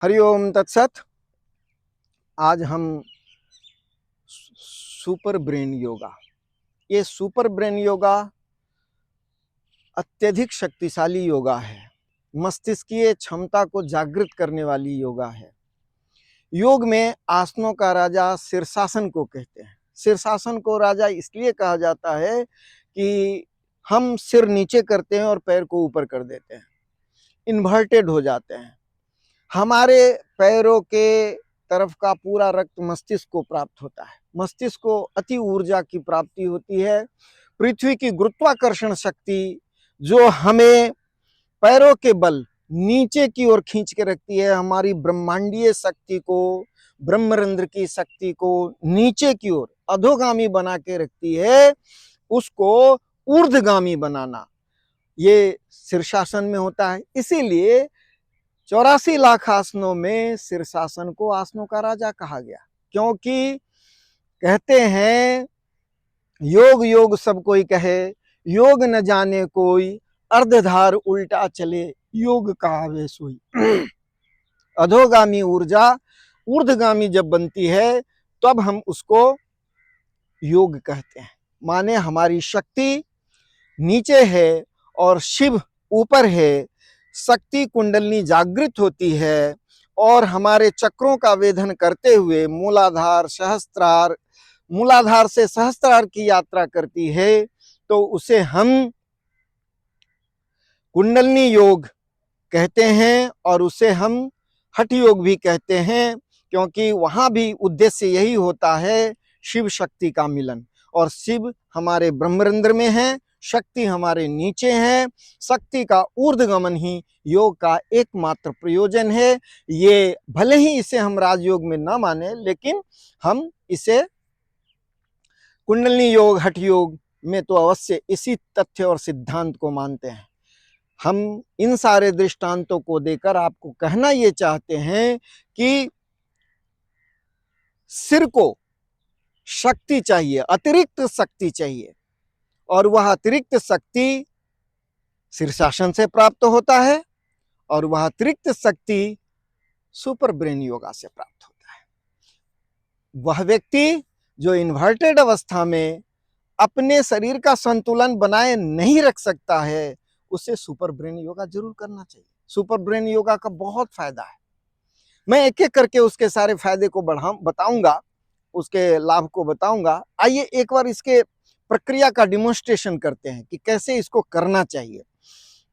हरिओम तत्सत। आज हम सुपर ब्रेन योगा, ये सुपर ब्रेन योगा अत्यधिक शक्तिशाली योगा है। मस्तिष्कीय क्षमता को जागृत करने वाली योगा है। योग में आसनों का राजा शीर्षासन को कहते हैं। शीर्षासन को राजा इसलिए कहा जाता है कि हम सिर नीचे करते हैं और पैर को ऊपर कर देते हैं, इन्वर्टेड हो जाते हैं। हमारे पैरों के तरफ का पूरा रक्त मस्तिष्क को प्राप्त होता है। मस्तिष्क को अति ऊर्जा की प्राप्ति होती है। पृथ्वी की गुरुत्वाकर्षण शक्ति जो हमें पैरों के बल नीचे की ओर खींच के रखती है, हमारी ब्रह्मांडीय शक्ति को, ब्रह्मरंध्र की शक्ति को नीचे की ओर अधोगामी बना के रखती है, उसको ऊर्ध्वगामी बनाना ये शीर्षासन में होता है। इसीलिए 84 लाख आसनों में शीर्षासन को आसनों का राजा कहा गया, क्योंकि कहते हैं योग योग सब कोई कहे, योग न जाने कोई, अर्धधार उल्टा चले, योग कहावे सोई। अधोगामी ऊर्जा ऊर्ध्वगामी जब बनती है तब हम उसको योग कहते हैं। माने हमारी शक्ति नीचे है और शिव ऊपर है, शक्ति कुंडलनी जागृत होती है और हमारे चक्रों का वेधन करते हुए मूलाधार सहस्त्रार, मूलाधार से सहस्त्रार की यात्रा करती है, तो उसे हम कुंडलनी योग कहते हैं और उसे हम हठ योग भी कहते हैं, क्योंकि वहां भी उद्देश्य यही होता है शिव शक्ति का मिलन। और शिव हमारे ब्रह्मरंध्र में है, शक्ति हमारे नीचे है। शक्ति का ऊर्ध्वगमन ही योग का एकमात्र प्रयोजन है। ये भले ही इसे हम राजयोग में न माने, लेकिन हम इसे कुंडलिनी योग हठ योग में तो अवश्य इसी तथ्य और सिद्धांत को मानते हैं। हम इन सारे दृष्टांतों को देकर आपको कहना ये चाहते हैं कि सिर को शक्ति चाहिए, अतिरिक्त शक्ति चाहिए, और वह अतिरिक्त शक्ति शीर्षासन से प्राप्त होता है और वह अतिरिक्त शक्ति सुपर ब्रेन योगा से प्राप्त होता है। वह व्यक्ति जो इन्वर्टेड अवस्था में अपने शरीर का संतुलन बनाए नहीं रख सकता है, उसे सुपर ब्रेन योगा जरूर करना चाहिए। सुपर ब्रेन योगा का बहुत फायदा है। मैं एक एक करके उसके सारे फायदे को बताऊंगा, उसके लाभ को बताऊंगा। आइए एक बार इसके प्रक्रिया का डिमोन्स्ट्रेशन करते हैं कि कैसे इसको करना चाहिए।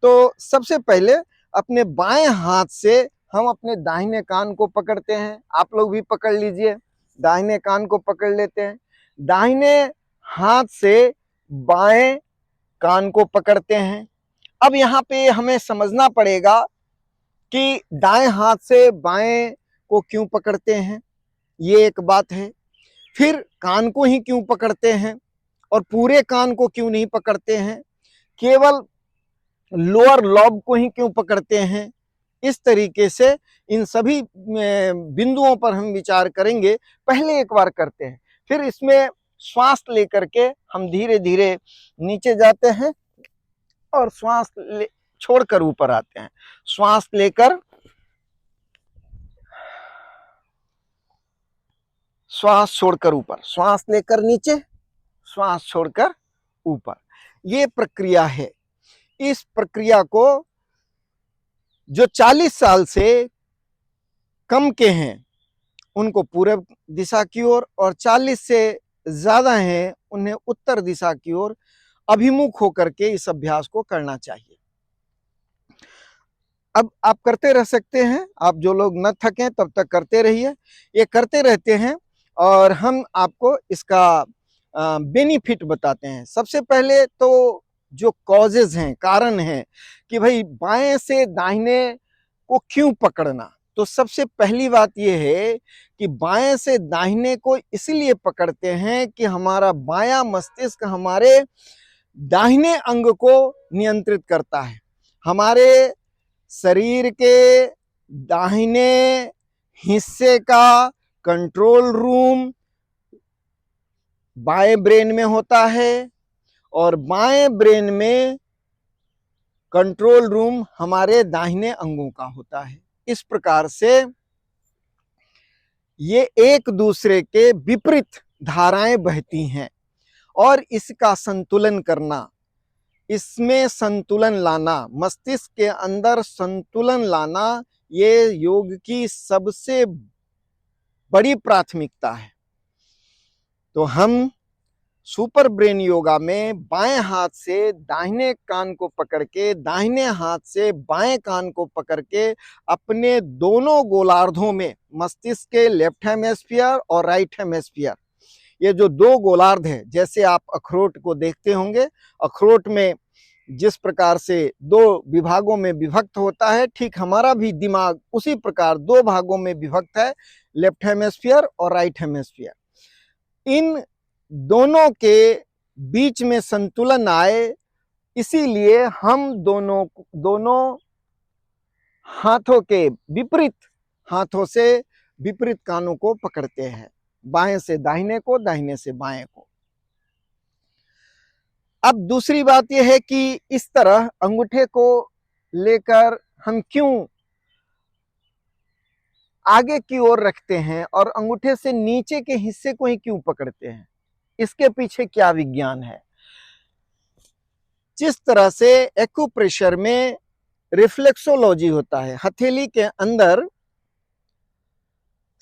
तो सबसे पहले अपने बाएं हाथ से हम अपने दाहिने कान को पकड़ते हैं। आप लोग भी पकड़ लीजिए, दाहिने कान को पकड़ लेते हैं। दाहिने हाथ से बाएं कान को पकड़ते हैं। अब यहाँ पे हमें समझना पड़ेगा कि दाएं हाथ से बाएं को क्यों पकड़ते हैं, ये एक बात है। फिर कान को ही क्यों पकड़ते हैं और पूरे कान को क्यों नहीं पकड़ते हैं, केवल लोअर लॉब को ही क्यों पकड़ते हैं। इस तरीके से इन सभी बिंदुओं पर हम विचार करेंगे। पहले एक बार करते हैं, फिर इसमें श्वास लेकर के हम धीरे धीरे नीचे जाते हैं और श्वास छोड़कर ऊपर आते हैं। श्वास लेकर, श्वास छोड़कर ऊपर, श्वास लेकर नीचे, श्वास छोड़कर ऊपर, ये प्रक्रिया है। इस प्रक्रिया को जो 40 साल से कम के हैं उनको पूर्व दिशा की ओर, और 40 से ज्यादा हैं उन्हें उत्तर दिशा की ओर अभिमुख होकर के इस अभ्यास को करना चाहिए। अब आप करते रह सकते हैं, आप जो लोग न थकें तब तक करते रहिए। ये करते रहते हैं और हम आपको इसका बेनिफिट बताते हैं। सबसे पहले तो जो कॉजेज हैं, कारण हैं कि भाई बाएं से दाहिने को क्यों पकड़ना, तो सबसे पहली बात यह है कि बाएं से दाहिने को इसलिए पकड़ते हैं कि हमारा बायां मस्तिष्क हमारे दाहिने अंग को नियंत्रित करता है। हमारे शरीर के दाहिने हिस्से का कंट्रोल रूम बाएं ब्रेन में होता है और बाएं ब्रेन में कंट्रोल रूम हमारे दाहिने अंगों का होता है। इस प्रकार से ये एक दूसरे के विपरीत धाराएं बहती हैं और इसका संतुलन करना, इसमें संतुलन लाना, मस्तिष्क के अंदर संतुलन लाना, ये योग की सबसे बड़ी प्राथमिकता है। तो हम सुपर ब्रेन योगा में बाएं हाथ से दाहिने कान को पकड़ के, दाहिने हाथ से बाएं कान को पकड़ के अपने दोनों गोलार्धों में, मस्तिष्क के लेफ्ट हेमिस्फीयर और राइट हेमिस्फीयर, ये जो दो गोलार्ध है, जैसे आप अखरोट को देखते होंगे, अखरोट में जिस प्रकार से दो विभागों में विभक्त होता है, ठीक हमारा भी दिमाग उसी प्रकार दो भागों में विभक्त है, लेफ्ट हेमिस्फीयर और राइट हेमिस्फीयर। इन दोनों के बीच में संतुलन आए, इसीलिए हम दोनों हाथों के विपरीत हाथों से विपरीत कानों को पकड़ते हैं, बाएं से दाहिने को, दाहिने से बाएं को। अब दूसरी बात यह है कि इस तरह अंगूठे को लेकर हम क्यों आगे की ओर रखते हैं और अंगूठे से नीचे के हिस्से को ही क्यों पकड़ते हैं, इसके पीछे क्या विज्ञान है। जिस तरह से एक्यूप्रेशर में रिफ्लेक्सोलॉजी होता है, हथेली के अंदर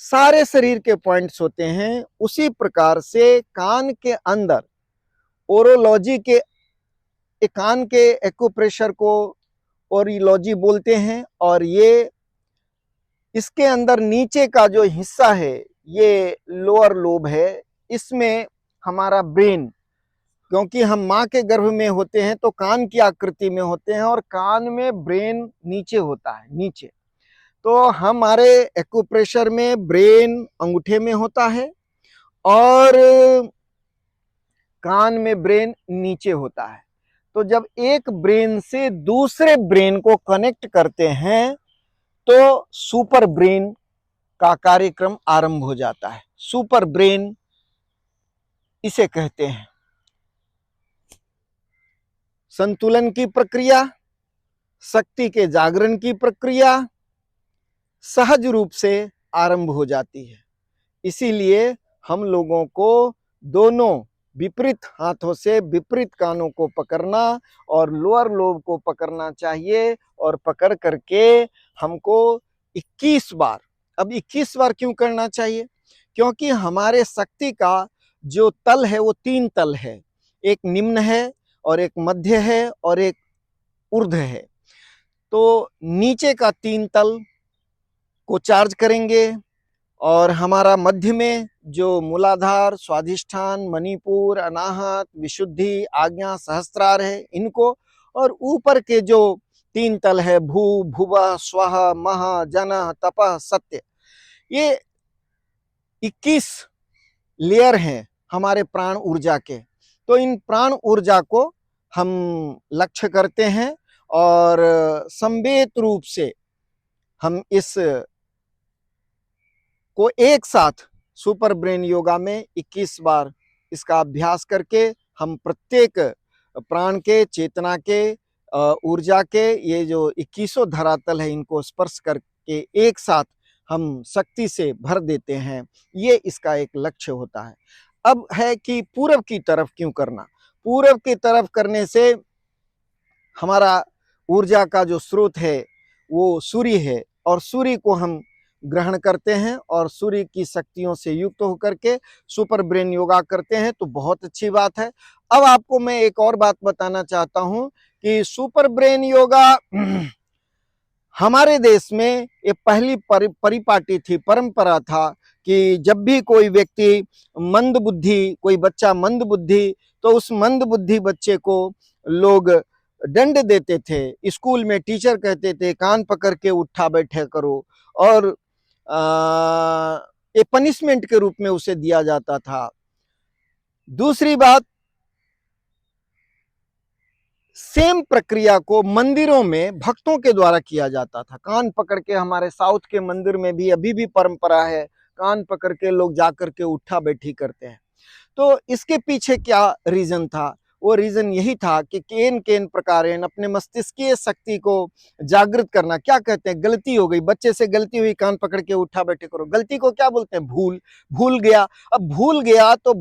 सारे शरीर के पॉइंट्स होते हैं, उसी प्रकार से कान के अंदर ओरोलॉजी के, कान के एक्यूप्रेशर को ओरोलॉजी बोलते हैं। और ये इसके अंदर नीचे का जो हिस्सा है ये लोअर लोब है, इसमें हमारा ब्रेन, क्योंकि हम माँ के गर्भ में होते हैं तो कान की आकृति में होते हैं और कान में ब्रेन नीचे होता है, नीचे। तो हमारे एक्यूप्रेशर में ब्रेन अंगूठे में होता है और कान में ब्रेन नीचे होता है। तो जब एक ब्रेन से दूसरे ब्रेन को कनेक्ट करते हैं तो सुपर ब्रेन का कार्यक्रम आरंभ हो जाता है। सुपर ब्रेन इसे कहते हैं। संतुलन की प्रक्रिया, शक्ति के जागरण की प्रक्रिया सहज रूप से आरंभ हो जाती है। इसीलिए हम लोगों को दोनों विपरीत हाथों से विपरीत कानों को पकड़ना और लोअर लोब को पकड़ना चाहिए और पकड़ करके हमको 21 बार, अब 21 बार क्यों करना चाहिए, क्योंकि हमारे शक्ति का जो तल है वो 3 तल है, एक निम्न है और एक मध्य है और एक ऊर्ध्व है। तो नीचे का 3 तल को चार्ज करेंगे और हमारा मध्य में जो मूलाधार, स्वाधिष्ठान, मणिपुर, अनाहत, विशुद्धि, आज्ञा, सहस्त्रार है इनको, और ऊपर के जो 3 तल है भू, भुवः, स्वः, मह, जनः, तपः, सत्य, ये 21 लेयर हैं हमारे प्राण ऊर्जा के। तो इन प्राण ऊर्जा को हम लक्ष्य करते हैं और संवेद रूप से हम इस को एक साथ सुपर ब्रेन योगा में 21 बार इसका अभ्यास करके हम प्रत्येक प्राण के, चेतना के, ऊर्जा के ये जो 21 धरातल है इनको स्पर्श करके एक साथ हम शक्ति से भर देते हैं। ये इसका एक लक्ष्य होता है। अब है कि पूरब की तरफ क्यों करना। पूरब की तरफ करने से हमारा ऊर्जा का जो स्रोत है वो सूर्य है और सूर्य को हम ग्रहण करते हैं और सूर्य की शक्तियों से युक्त होकर के सुपर ब्रेन योगा करते हैं, तो बहुत अच्छी बात है। अब आपको मैं एक और बात बताना चाहता हूं कि सुपर ब्रेन योगा हमारे देश में ये पहली परिपाटी थी, परंपरा था कि जब भी कोई व्यक्ति मंद बुद्धि, कोई बच्चा मंद बुद्धि, तो उस मंद बुद्धि बच्चे को लोग दंड देते थे। स्कूल में टीचर कहते थे कान पकड़ के उठा बैठे करो और एक पनिशमेंट के रूप में उसे दिया जाता था। दूसरी बात, सेम प्रक्रिया को मंदिरों में भक्तों के द्वारा किया जाता था। कान पकड़ के, हमारे साउथ के मंदिर में भी अभी भी परंपरा है, कान पकड़ के लोग जाकर के उठा बैठी करते हैं। तो इसके पीछे क्या रीजन था, वो रीजन यही था कि केन केन प्रकारेण अपने मस्तिष्कीय शक्ति को जागृत करना। क्या कहते हैं, गलती हो गई, बच्चे से गलती हुई, कान पकड़ के उठा बैठे करो। गलती को क्या बोलते हैं, भूल। भूल गया, अब भूल गया तो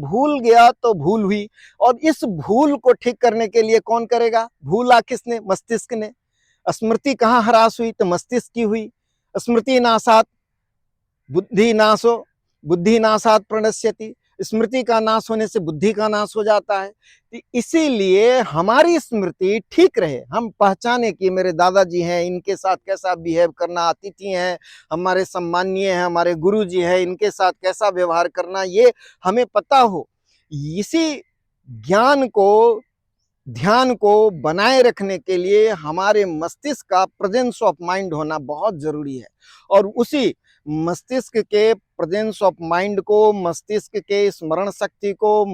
भूल हुई, और इस भूल को ठीक करने के लिए कौन करेगा, भूला किसने, मस्तिष्क ने। स्मृति कहाँ ह्रास हुई, तो मस्तिष्क की हुई। स्मृति नाशात बुद्धि नाशो, बुद्धि नाशात प्रणश्यति, स्मृति का नाश होने से बुद्धि का नाश हो जाता है। तो इसीलिए हमारी स्मृति ठीक रहे, हम पहचाने कि मेरे दादाजी हैं, इनके साथ कैसा बिहेव करना, अतिथि हैं, हमारे सम्माननीय हैं, हमारे गुरु जी हैं, इनके साथ कैसा व्यवहार करना, ये हमें पता हो। इसी ज्ञान को, ध्यान को बनाए रखने के लिए हमारे मस्तिष्क का प्रेजेंस ऑफ माइंड होना बहुत जरूरी है। और उसी मस्तिष्क के प्रेजेंस ऑफ माइंड को, मस्तिष्क के स्मरण शक्ति को,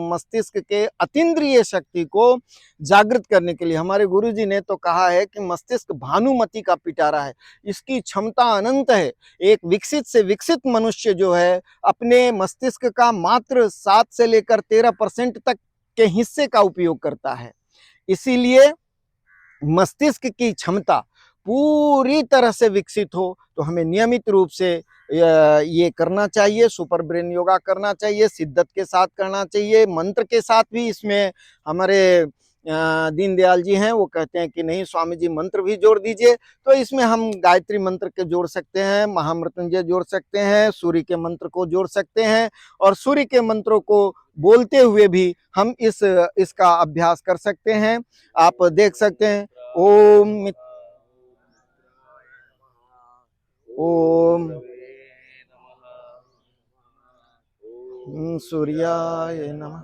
मस्तिष्क के अतीन्द्रिय शक्ति को जागृत करने के लिए हमारे गुरुजी ने तो कहा है कि मस्तिष्क भानुमति का पिटारा है, इसकी क्षमता अनंत है। एक विकसित से विकसित मनुष्य जो है अपने मस्तिष्क का मात्र 7 से लेकर 13% तक के हिस्से का उपयोग करता है। इसीलिए मस्तिष्क की क्षमता पूरी तरह से विकसित हो तो हमें नियमित रूप से ये करना चाहिए, सुपर ब्रेन योगा करना चाहिए, शिद्दत के साथ करना चाहिए, मंत्र के साथ भी। इसमें हमारे दीनदयाल जी हैं, वो कहते हैं कि नहीं स्वामी जी मंत्र भी जोड़ दीजिए, तो इसमें हम गायत्री मंत्र के जोड़ सकते हैं, महामृत्युंजय जोड़ सकते हैं, सूर्य के मंत्र को जोड़ सकते हैं, और सूर्य के मंत्रों को बोलते हुए भी हम इसका अभ्यास कर सकते हैं। आप देख सकते हैं, ओम ओम सूर्याय नमः,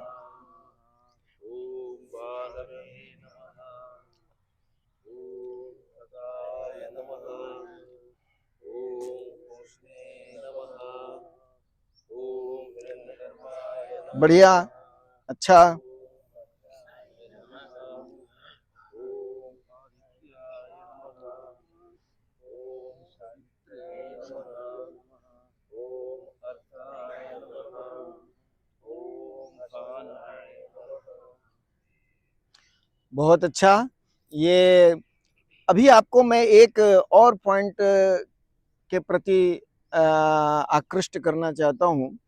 बढ़िया, अच्छा। बहुत अच्छा। ये अभी आपको मैं एक और पॉइंट के प्रति आकृष्ट करना चाहता हूँ।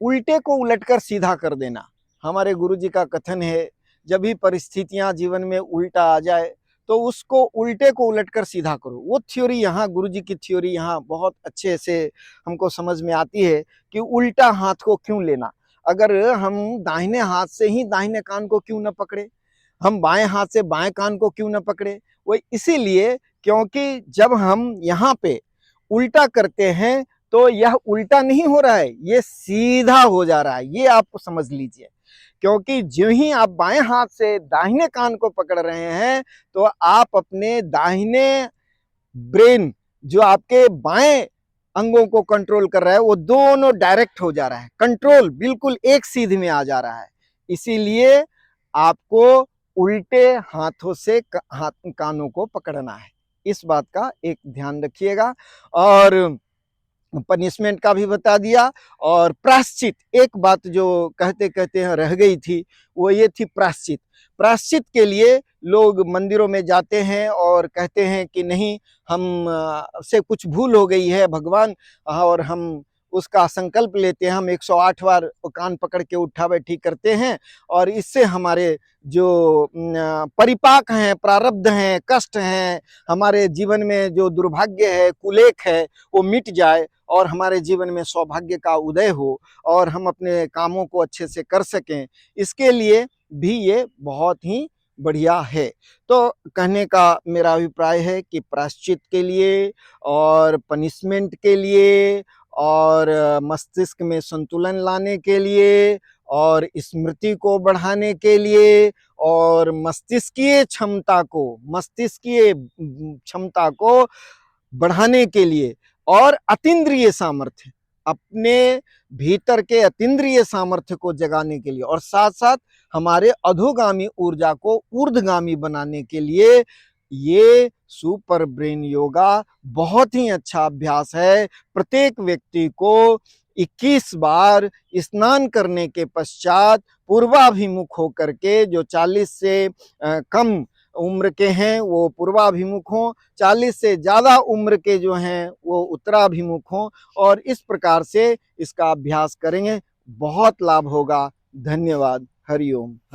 उल्टे को उलटकर सीधा कर देना। हमारे गुरुजी का कथन है, जब भी परिस्थितियां जीवन में उल्टा आ जाए तो उसको उल्टे को उलटकर सीधा करो। वो थ्योरी यहाँ, गुरुजी की थ्योरी यहाँ बहुत अच्छे से हमको समझ में आती है कि उल्टा हाथ को क्यों लेना। अगर हम दाहिने हाथ से ही दाहिने कान को क्यों न पकड़े, हम बाएं हाथ से बाएं कान को क्यों न पकड़े। वो इसीलिए क्योंकि जब हम यहाँ पे उल्टा करते हैं तो यह उल्टा नहीं हो रहा है, ये सीधा हो जा रहा है, ये आप समझ लीजिए। क्योंकि जो ही आप बाएं हाथ से दाहिने कान को पकड़ रहे हैं तो आप अपने दाहिने ब्रेन, जो आपके बाएं अंगों को कंट्रोल कर रहा है, वो दोनों डायरेक्ट हो जा रहा है, कंट्रोल बिल्कुल एक सीध में आ जा रहा है। इसीलिए आपको उल्टे हाथों से कानों को पकड़ना है, इस बात का एक ध्यान रखिएगा। और पनिशमेंट का भी बता दिया। और प्रायश्चित, एक बात जो कहते कहते हैं रह गई थी, वो ये थी प्रायश्चित। प्रायश्चित के लिए लोग मंदिरों में जाते हैं और कहते हैं कि नहीं, हम से कुछ भूल हो गई है भगवान, और हम उसका संकल्प लेते हैं, हम 108 बार कान पकड़ के उठा बैठी करते हैं, और इससे हमारे जो परिपाक हैं, प्रारब्ध हैं, कष्ट हैं, हमारे जीवन में जो दुर्भाग्य है, कुलेख है, वो मिट जाए और हमारे जीवन में सौभाग्य का उदय हो और हम अपने कामों को अच्छे से कर सकें। इसके लिए भी ये बहुत ही बढ़िया है। तो कहने का मेरा अभिप्राय है कि प्रायश्चित के लिए और पनिशमेंट के लिए और मस्तिष्क में संतुलन लाने के लिए और स्मृति को बढ़ाने के लिए और मस्तिष्कीय क्षमता को बढ़ाने के लिए और अतीन्द्रिय सामर्थ्य, अपने भीतर के अतीन्द्रिय सामर्थ्य को जगाने के लिए और साथ साथ हमारे अधोगामी ऊर्जा को ऊर्ध्वगामी बनाने के लिए ये सुपर ब्रेन योगा बहुत ही अच्छा अभ्यास है। प्रत्येक व्यक्ति को 21 बार स्नान करने के पश्चात पूर्वाभिमुख होकर के, जो 40 से कम उम्र के हैं वो पूर्वाभिमुख हों, 40 से ज़्यादा उम्र के जो हैं वो उत्तराभिमुख हों, और इस प्रकार से इसका अभ्यास करेंगे, बहुत लाभ होगा। धन्यवाद। हरि ओम।